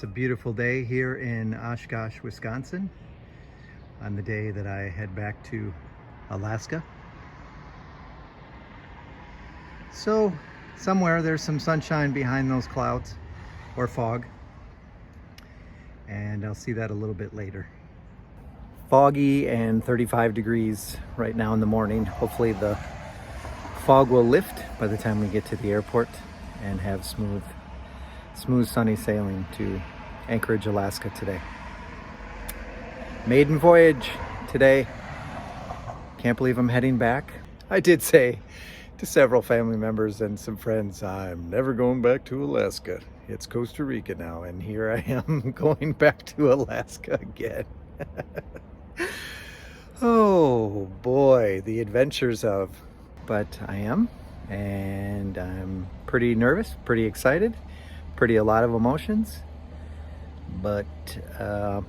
It's a beautiful day here in Oshkosh, Wisconsin, on the day that I head back to Alaska. So somewhere there's some sunshine behind those clouds, or fog, and I'll see that a little bit later. Foggy and 35 degrees right now in the morning. Hopefully the fog will lift by the time we get to the airport and have smooth sunny sailing to Anchorage, Alaska today. Maiden voyage today. Can't believe I'm heading back. I did say to several family members and some friends, I'm never going back to Alaska. It's Costa Rica now, and here I am going back to Alaska again. Oh boy, the adventures of, but I am, and I'm pretty nervous, pretty excited, a lot of emotions, but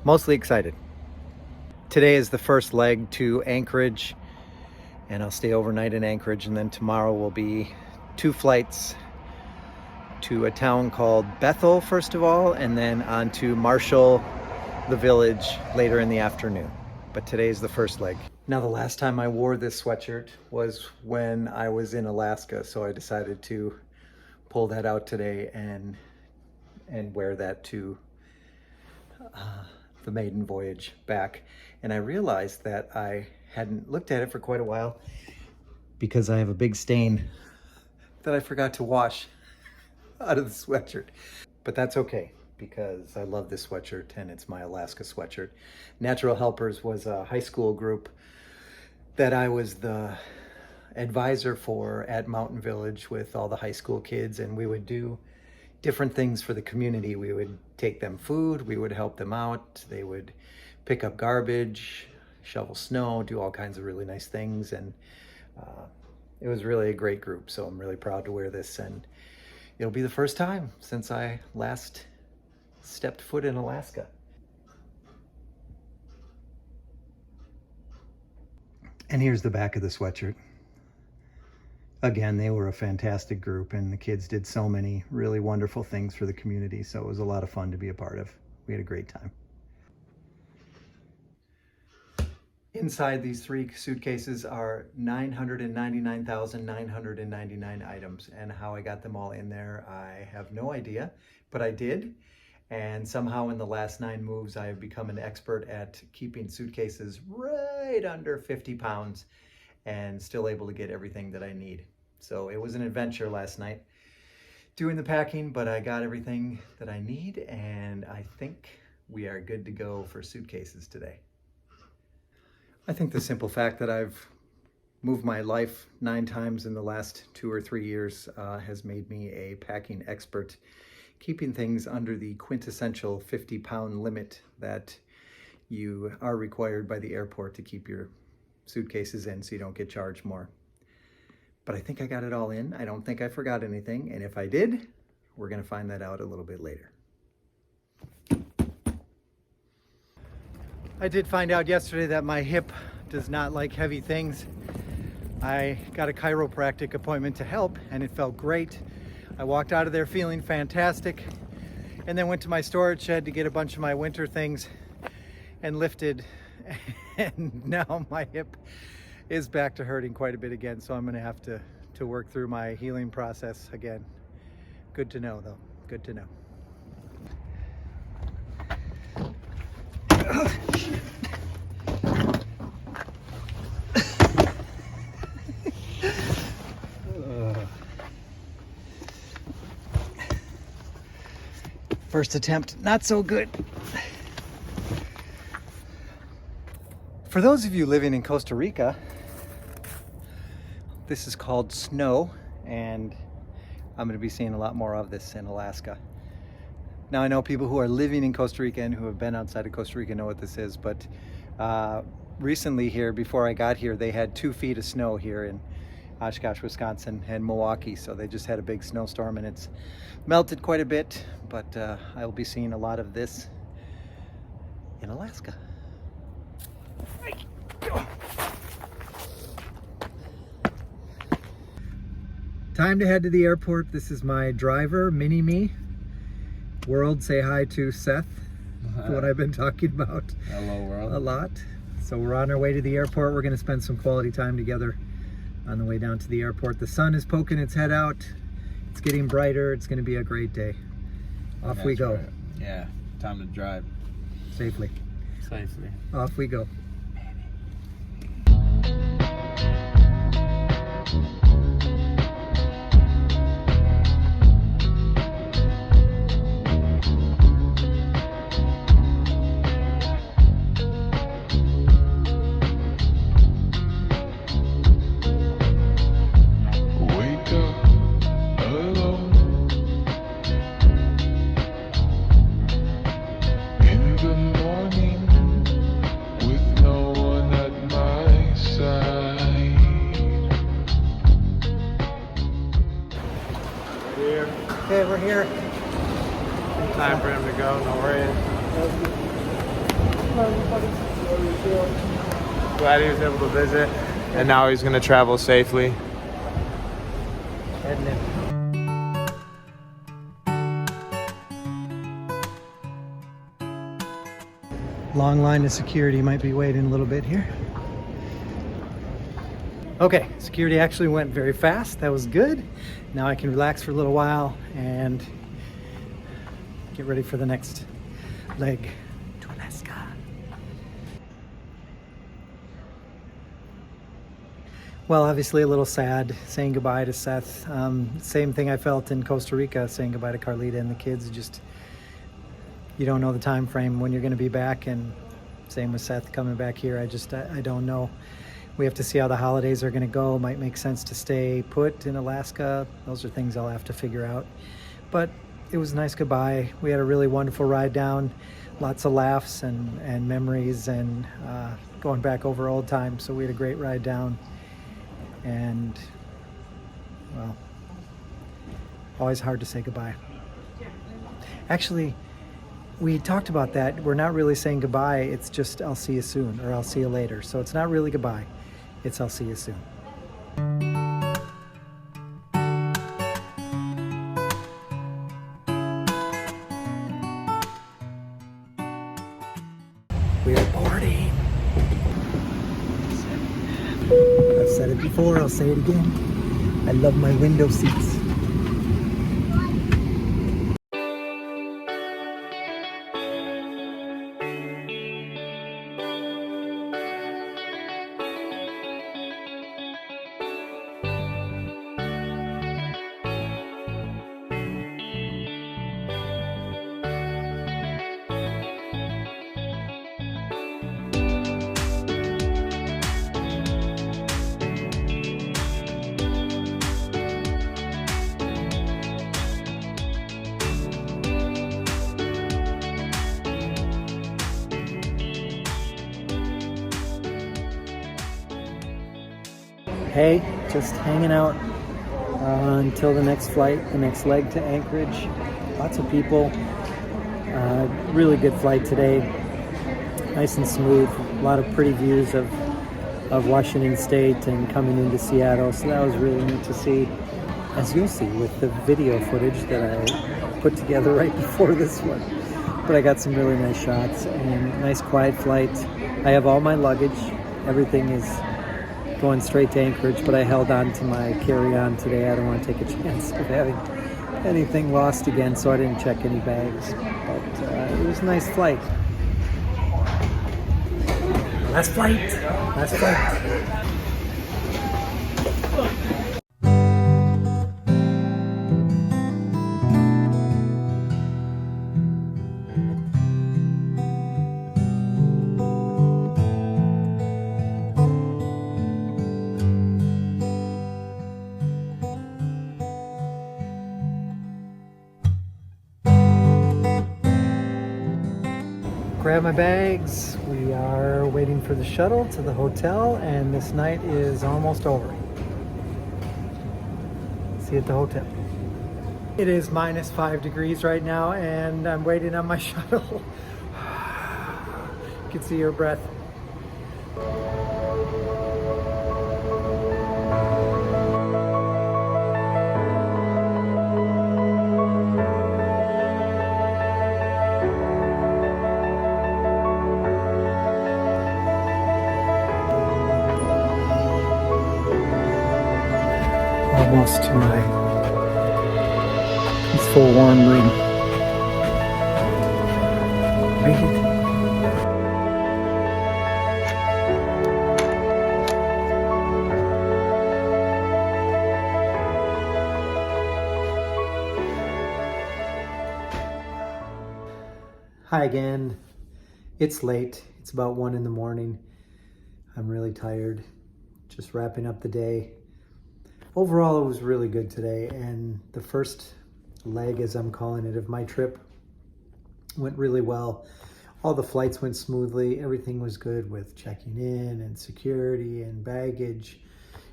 mostly excited. Today is the first leg to Anchorage, and I'll stay overnight in Anchorage, and then tomorrow will be 2 flights to a town called Bethel first of all, and then on to Marshall, the village, later in the afternoon. But today is the first leg. Now, the last time I wore this sweatshirt was when I was in Alaska, so I decided to pull that out today and wear that to the maiden voyage back. And I realized that I hadn't looked at it for quite a while because I have a big stain that I forgot to wash out of the sweatshirt. But that's okay, because I love this sweatshirt and it's my Alaska sweatshirt. Natural Helpers was a high school group that I was the advisor for at Mountain Village with all the high school kids, and we would do different things for the community. We would take them food, we would help them out, they would pick up garbage, shovel snow, do all kinds of really nice things, and it was really a great group. So I'm really proud to wear this, and it'll be the first time since I last stepped foot in Alaska. And here's the back of the sweatshirt. Again, they were a fantastic group, and the kids did so many really wonderful things for the community, so it was a lot of fun to be a part of. We had a great time. Inside these 3 suitcases are 999,999 items, and how I got them all in there, I have no idea, but I did. And somehow in the last 9 moves, I have become an expert at keeping suitcases right under 50 pounds and still able to get everything that I need. So it was an adventure last night doing the packing, but I got everything that I need, and I think we are good to go for suitcases today. I think the simple fact that I've moved my life 9 times in the last 2 or 3 years has made me a packing expert, keeping things under the quintessential 50-pound limit that you are required by the airport to keep your suitcases in so you don't get charged more. But I think I got it all in. I don't think I forgot anything, and if I did, we're gonna find that out a little bit later. I did find out yesterday that my hip does not like heavy things. I got a chiropractic appointment to help, and it felt great. I walked out of there feeling fantastic, and then went to my storage shed to get a bunch of my winter things and lifted, and now my hip is back to hurting quite a bit again, so I'm gonna have to work through my healing process again. Good to know though, good to know. First attempt, not so good. For those of you living in Costa Rica, this is called snow, and I'm going to be seeing a lot more of this in Alaska. Now, I know people who are living in Costa Rica and who have been outside of Costa Rica know what this is, but recently here, before I got here, they had 2 feet of snow here in Oshkosh, Wisconsin and Milwaukee, so they just had a big snowstorm and it's melted quite a bit, but I'll be seeing a lot of this in Alaska. Time to head to the airport. This is my driver, Mini Me, World, say hi to Seth, what I've been talking about. Hello, world. A lot. So we're on our way to the airport. We're going to spend some quality time together on the way down to the airport. The sun is poking its head out. It's getting brighter. It's going to be a great day. Off we go. Right. Yeah, time to drive. Safely. Safely. Off we go. Okay, we're here. Time for him to go, no worries. Glad he was able to visit, and now he's going to travel safely. Heading in. Long line of security, might be waiting a little bit here. Okay, security actually went very fast. That was good. Now I can relax for a little while and get ready for the next leg to Alaska. Well, obviously a little sad saying goodbye to Seth. Same thing I felt in Costa Rica, saying goodbye to Carlita and the kids. Just, you don't know the time frame when you're going to be back, and same with Seth coming back here. I don't know. We have to see how the holidays are going to go. Might make sense to stay put in Alaska. Those are things I'll have to figure out. But it was a nice goodbye. We had a really wonderful ride down. Lots of laughs and memories, and going back over old times. So we had a great ride down. And, well, always hard to say goodbye. Actually, we talked about that. We're not really saying goodbye. It's just, I'll see you soon, or I'll see you later. So it's not really goodbye. It's, I'll see you soon. We are boarding. I've said it before, I'll say it again. I love my window seats. Hey, just hanging out until the next flight, the next leg to Anchorage. Lots of people. Really good flight today. Nice and smooth. A lot of pretty views of Washington State and coming into Seattle. So that was really neat to see, as you'll see with the video footage that I put together right before this one. But I got some really nice shots and nice quiet flight. I have all my luggage. Everything is going straight to Anchorage, but I held on to my carry-on today. I don't want to take a chance of having anything lost again, so I didn't check any bags. But it was a nice flight. Last flight. Last flight. Grab my bags. We are waiting for the shuttle to the hotel, and this night is almost over. See you at the hotel. It is -5 degrees right now, and I'm waiting on my shuttle. You can see your breath. almost to my peaceful warm room. Make it. Hi again. It's late. It's about 1 in the morning. I'm really tired. Just wrapping up the day. Overall, it was really good today, and the first leg, as I'm calling it, of my trip went really well. All the flights went smoothly. Everything was good with checking in and security and baggage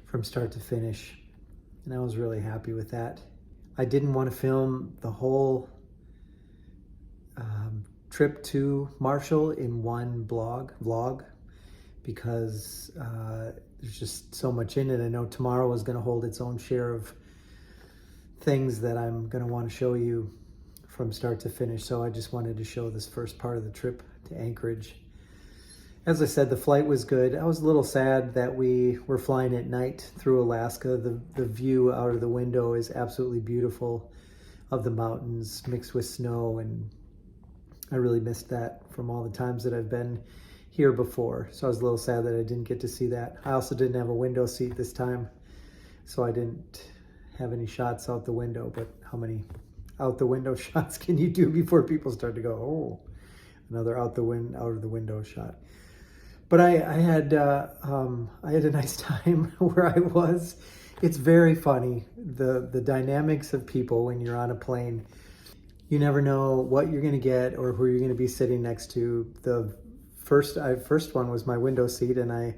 from start to finish, and I was really happy with that. I didn't want to film the whole trip to Marshall in one vlog because there's just so much in it. I know tomorrow is going to hold its own share of things that I'm going to want to show you from start to finish. So I just wanted to show this first part of the trip to Anchorage. As I said, the flight was good. I was a little sad that we were flying at night through Alaska. The view out of the window is absolutely beautiful of the mountains mixed with snow, and I really missed that from all the times that I've been here before. So I was a little sad that I didn't get to see that. I also didn't have a window seat this time, so I didn't have any shots out the window. But how many out the window shots can you do before people start to go, oh, another out of the window shot? But I had a nice time where I was. It's very funny, the dynamics of people when you're on a plane. You never know what you're going to get or who you're going to be sitting next to. The first one was my window seat, and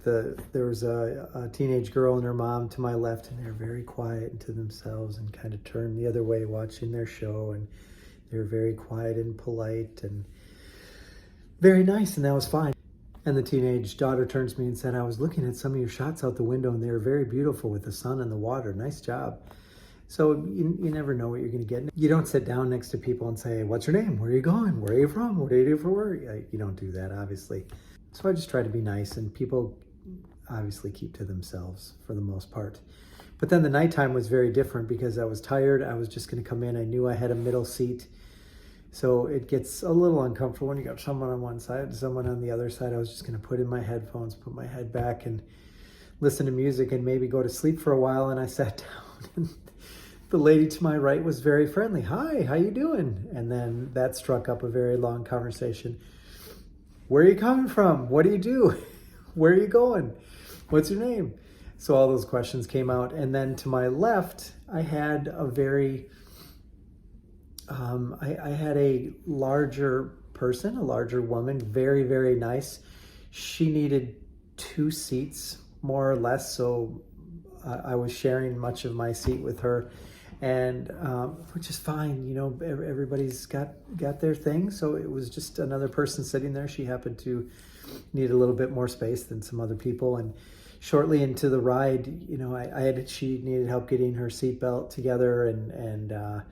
there was a teenage girl and her mom to my left, and they're very quiet and to themselves and kind of turned the other way watching their show, and they were very quiet and polite and very nice, and that was fine. And the teenage daughter turns to me and said, I was looking at some of your shots out the window, and they were very beautiful with the sun and the water. Nice job. So you never know what you're going to get. You don't sit down next to people and say, what's your name? Where are you going? Where are you from? What do you do for work? You don't do that, obviously. So I just try to be nice, and people obviously keep to themselves for the most part. But then the nighttime was very different because I was tired. I was just going to come in. I knew I had a middle seat. So it gets a little uncomfortable when you got someone on one side and someone on the other side. I was just going to put in my headphones, put my head back, and listen to music and maybe go to sleep for a while. And I sat down, and the lady to my right was very friendly. Hi, how you doing? And then that struck up a very long conversation. Where are you coming from? What do you do? Where are you going? What's your name? So all those questions came out. And then to my left, I had a very, I had a larger person, a larger woman, very, very nice. She needed 2 seats, more or less. So I was sharing much of my seat with her. And which is fine, you know, everybody's got their thing. So it was just another person sitting there. She happened to need a little bit more space than some other people. And shortly into the ride, you know, she needed help getting her seatbelt together, and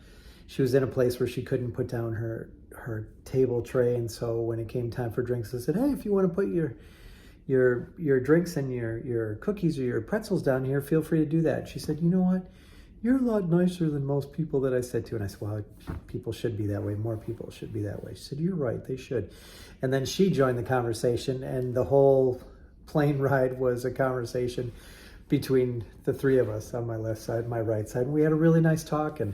she was in a place where she couldn't put down her table tray. And so when it came time for drinks, I said, hey, if you want to put your drinks and your cookies or your pretzels down here, feel free to do that. She said, you know what? You're a lot nicer than most people that I said to. And I said, well, people should be that way. More people should be that way. She said, you're right, they should. And then she joined the conversation, and the whole plane ride was a conversation between the 3 of us on my left side, my right side. And we had a really nice talk, and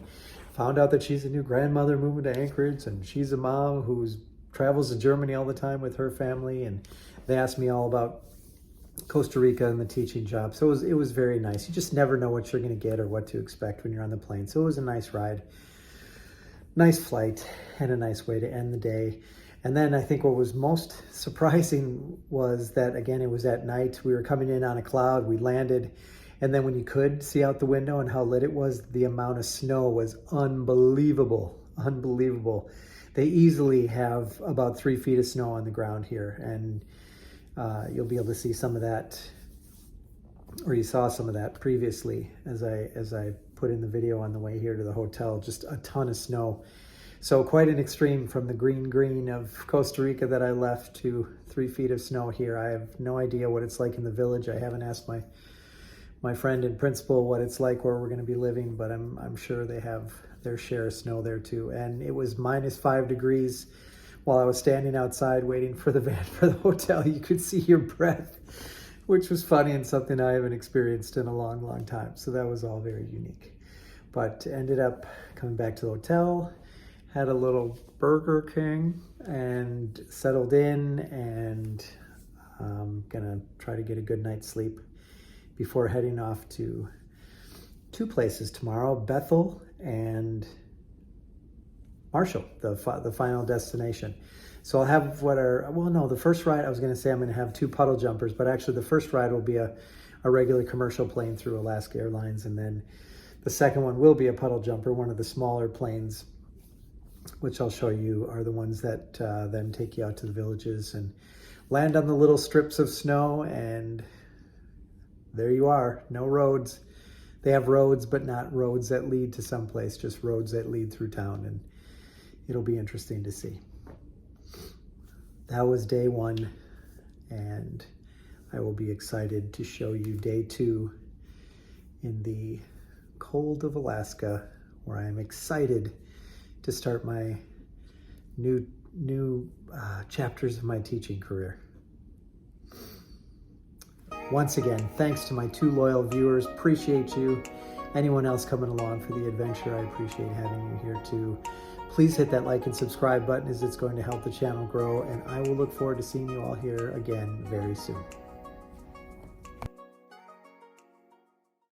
found out that she's a new grandmother moving to Anchorage, and she's a mom who travels to Germany all the time with her family. And they asked me all about Costa Rica and the teaching job. So it was very nice. You just never know what you're going to get or what to expect when you're on the plane. So it was a nice ride, nice flight, and a nice way to end the day. And then I think what was most surprising was that, again, it was at night. We were coming in on a cloud. We landed, and then when you could see out the window and how lit it was, the amount of snow was unbelievable, unbelievable. They easily have about 3 feet of snow on the ground here, and you'll be able to see some of that, or you saw some of that previously as I put in the video on the way here to the hotel. Just a ton of snow. So quite an extreme from the green of Costa Rica that I left to 3 feet of snow here. I have no idea what it's like in the village. I haven't asked my friend and principal what it's like where we're going to be living, but I'm sure they have their share of snow there too. And it was -5 degrees while I was standing outside waiting for the van for the hotel. You could see your breath, which was funny and something I haven't experienced in a long, long time. So that was all very unique. But ended up coming back to the hotel, had a little Burger King and settled in, and gonna try to get a good night's sleep before heading off to 2 places tomorrow, Bethel and Marshall, the final destination. So I'll have the first ride, I was gonna say I'm gonna have 2 puddle jumpers, but actually the first ride will be a regular commercial plane through Alaska Airlines, and then the second one will be a puddle jumper, one of the smaller planes, which I'll show you are the ones that then take you out to the villages and land on the little strips of snow, and there you are. No roads. They have roads, but not roads that lead to someplace, just roads that lead through town, and it'll be interesting to see. That was day 1, and I will be excited to show you day 2 in the cold of Alaska, where I am excited to start my new chapters of my teaching career. Once again, thanks to my 2 loyal viewers. Appreciate you. Anyone else coming along for the adventure, I appreciate having you here too. Please hit that like and subscribe button, as it's going to help the channel grow, and I will look forward to seeing you all here again very soon.